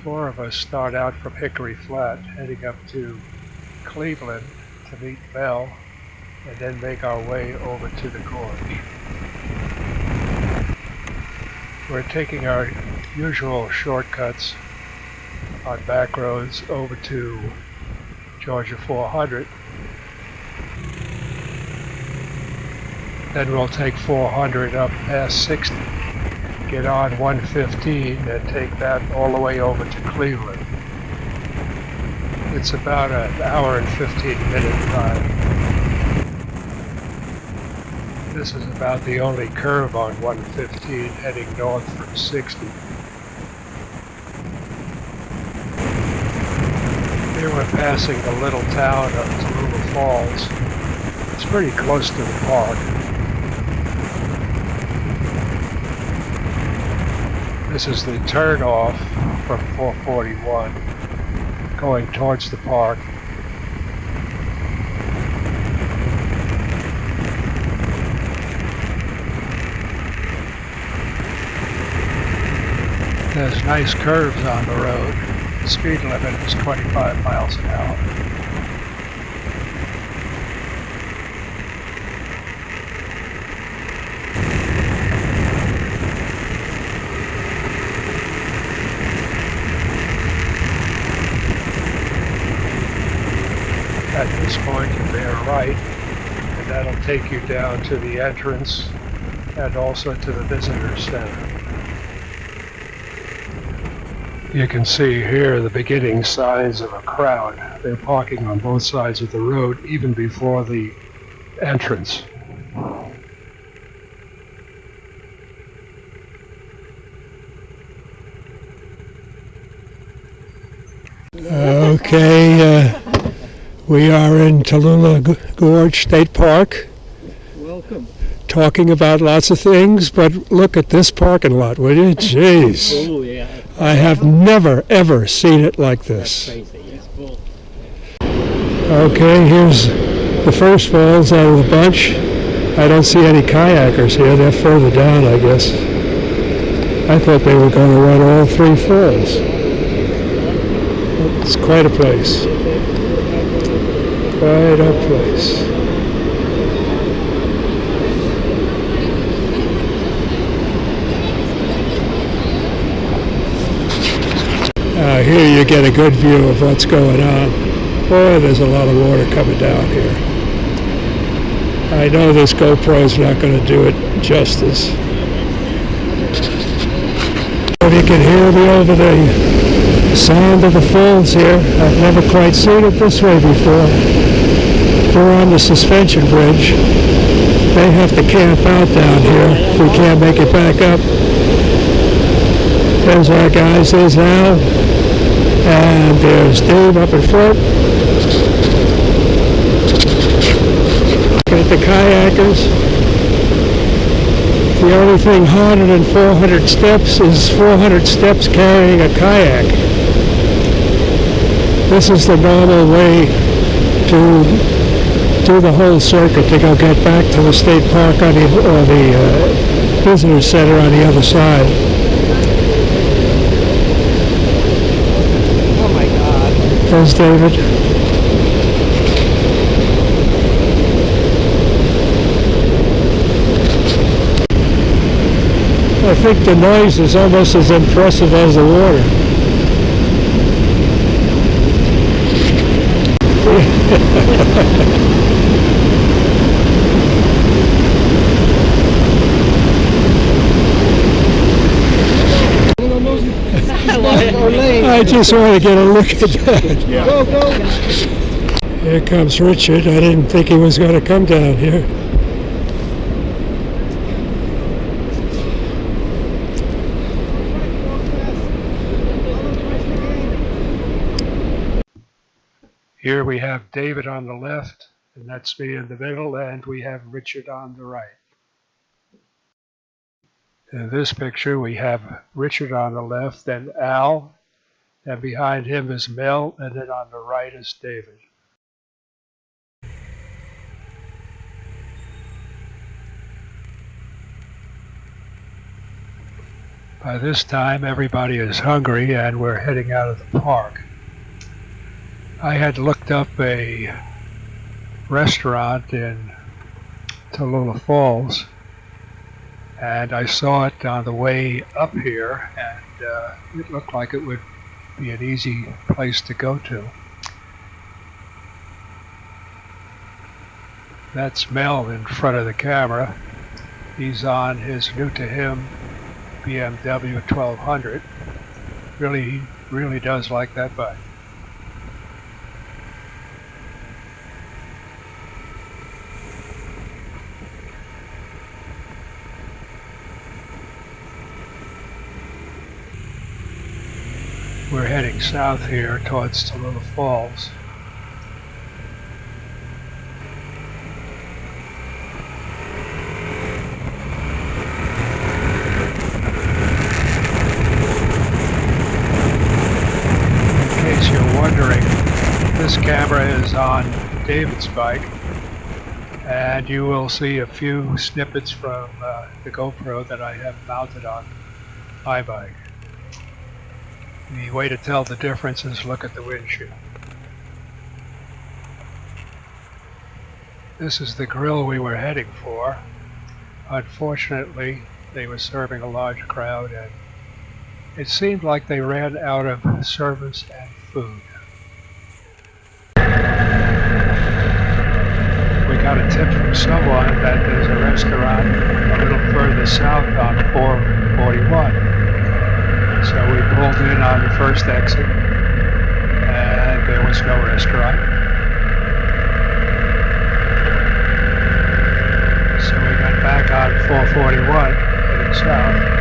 Four of us start out from Hickory Flat, heading up to Cleveland to meet Mel, and then make our way over to the Gorge. We're taking our usual shortcuts on back roads over to Georgia 400. Then we'll take 400 up past 60, get on 115, and take that all the way over to Cleveland. It's about an hour and 15-minute drive. This is about the only curve on 115 heading north from 60. Here we're passing the little town of Tallulah Falls. It's pretty close to the park. This is the turnoff from 441 going towards the park. There's nice curves on the road. The speed limit is 25 miles an hour. At this point you bear right, and that'll take you down to the entrance and also to the visitor center. You can see here the beginning signs of a crowd. They're parking on both sides of the road even before the entrance. Okay, we are in Tallulah Gorge State Park. Welcome. Talking about lots of things, but look at this parking lot, will you? Jeez. Oh, yeah. I have never, ever seen it like this. That's crazy. It's full. Okay, here's the first falls out of the bunch. I don't see any kayakers here. They're further down, I guess. I thought they were going to run all three falls. It's quite a place. Quite a place. Here you get a good view of what's going on. Boy, there's a lot of water coming down here. I know this GoPro's not going to do it justice. If you can hear me over the sound of the falls here, I've never quite seen it this way before. We're on the suspension bridge. They have to camp out down here if we can't make it back up. There's our guys, there's Al, and there's Dave up in front. Got the kayakers. The only thing harder than 400 steps is 400 steps carrying a kayak. This is the normal way to do the whole circuit, to go get back to the state park on the visitor center on the other side. Oh my God. There's David. I think the noise is almost as impressive as the water. I just want to get a look at that. Yeah. Go, go. Here comes Richard. I didn't think he was going to come down here. Here we have David on the left, and that's me in the middle, and we have Richard on the right. In this picture, we have Richard on the left, then Al, and behind him is Mel, and then on the right is David. By this time, everybody is hungry and we're heading out of the park. I had looked up a restaurant in Tallulah Falls, and I saw it on the way up here, and it looked like it would be an easy place to go to. That's Mel in front of the camera. He's on his new to him BMW 1200. He really does like that bike. We're heading south here towards Tallulah Falls. This camera is on David's bike, and you will see a few snippets from the GoPro that I have mounted on my bike. The way to tell the difference is look at the windshield. This is the grill we were heading for. Unfortunately, they were serving a large crowd, and it seemed like they ran out of service and food. We got a tip from someone that there's a restaurant a little further south on 441. So we pulled in on the first exit, and there was no restaurant. So we got back on 441, heading south.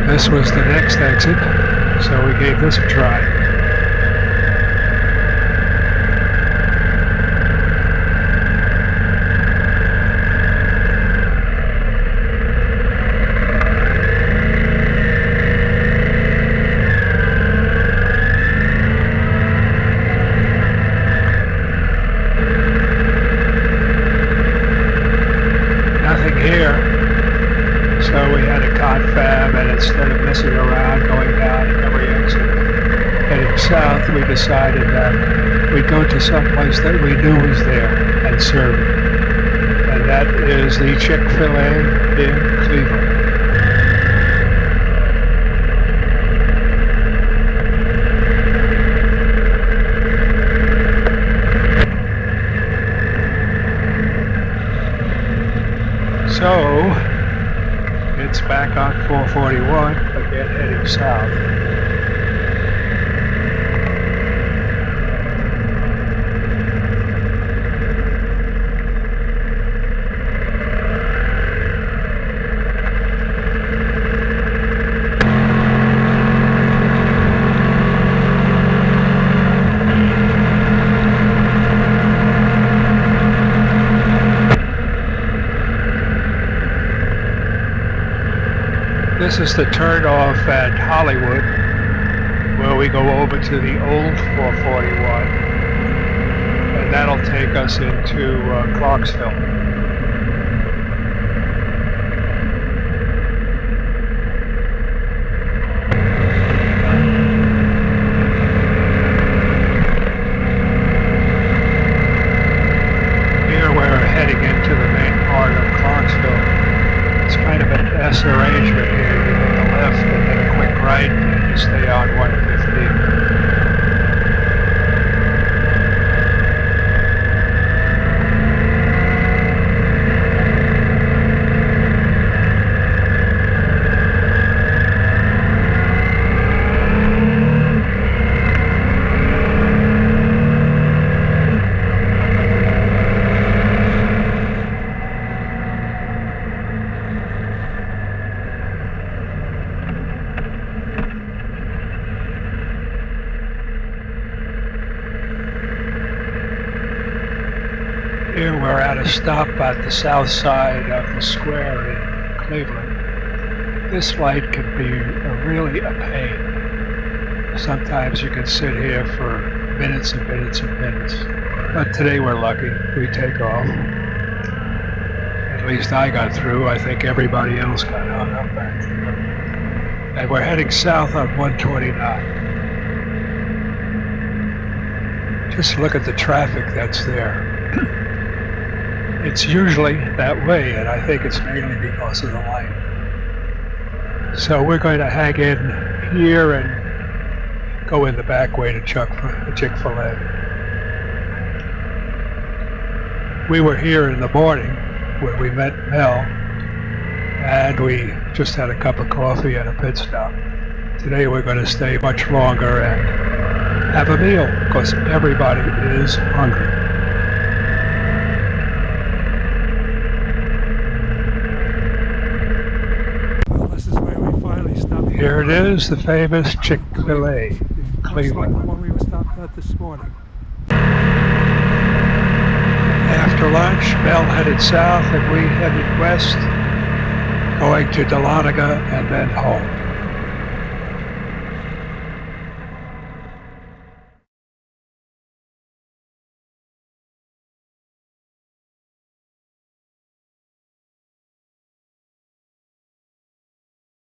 This was the next exit, so we gave this a try. Nothing here. So we had a confab, and instead of messing around going down at every exit heading south, we decided that we'd go to some place that we knew was there and serve it. And that is the Chick-fil-A in Cleveland. So it's back on 441, again heading south. This is the turnoff at Hollywood, where we go over to the old 441, and that'll take us into Clarksville. Here we're heading into the main part of Clarksville. It's kind of an S arrangement here. You take a left and then a quick right, and you stay on 150. We're at a stop at the south side of the square in Cleveland. This light can be really a pain. Sometimes you can sit here for minutes and minutes and minutes. But today we're lucky. We take off. At least I got through. I think everybody else got hung up back there. And we're heading south on 129. Just look at the traffic that's there. It's usually that way, and I think it's mainly because of the light. So we're going to hang in here and go in the back way to Chick-fil-A. We were here in the morning where we met Mel, and we just had a cup of coffee and a pit stop. Today we're going to stay much longer and have a meal because everybody is hungry. Well, this is where we finally stopped. Here it is, the famous Chick-fil-A in Cleveland. Like the one we were stopped at this morning. After lunch, Mel headed south and we headed west, going to Tallulah and then home.